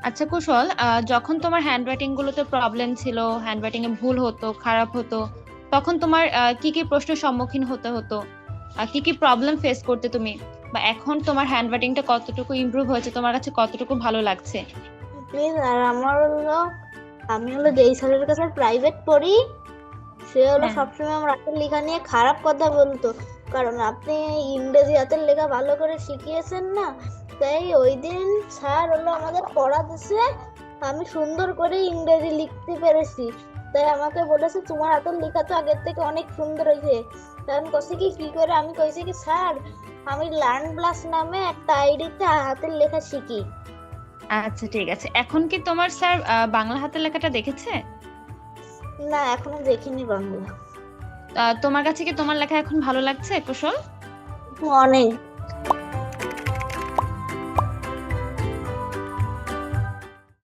আচ্ছা কুশল, যখন তোমার হ্যান্ডরাইটিং গুলোতে প্রবলেম ছিল, হ্যান্ডরাইটিং এ ভুল হতো, খারাপ হতো, তখন তোমার কি কি প্রশ্নের সম্মুখীন হতে হতো? কি কি প্রবলেম ফেস করতে তুমি? বা এখন তোমার হ্যান্ডরাইটিংটা কতটুকু ইমপ্রুভ হয়েছে, তোমার কাছে কতটুকু ভালো লাগছে? প্লিজ। আর আমার হলো, আমি হলো যেই স্যারের কাছে প্রাইভেট পড়ি, সে হলো হ্যাঁ। সবসময় আমার হাতের লেখা নিয়ে খারাপ কথা বলতো। কারণ আপনি ইংরেজি হাতের লেখা ভালো করে শিখিয়েছেন না, তাই ওই দিন স্যার হলো আমাদের পড়া দিছে, আমি সুন্দর করে ইংরেজি লিখতে পেরেছি। তাই আমাকে বলেছে তোমার হাতের লেখা তো আগের থেকে অনেক সুন্দর হয়েছে। তখন কইছে কি কি করে, আমি কইছি কি স্যার আমি লার্ন প্লাস নামে একটা আইডিতে হাতের লেখা শিখি। আচ্ছা ঠিক আছে, এখন কি তোমার স্যার বাংলা হাতের লেখাটা দেখেছে? না, এখনো দেখিনি বাংলা। তোমার কাছে কি তোমার লেখা এখন ভালো লাগছে কুশল? অনেক।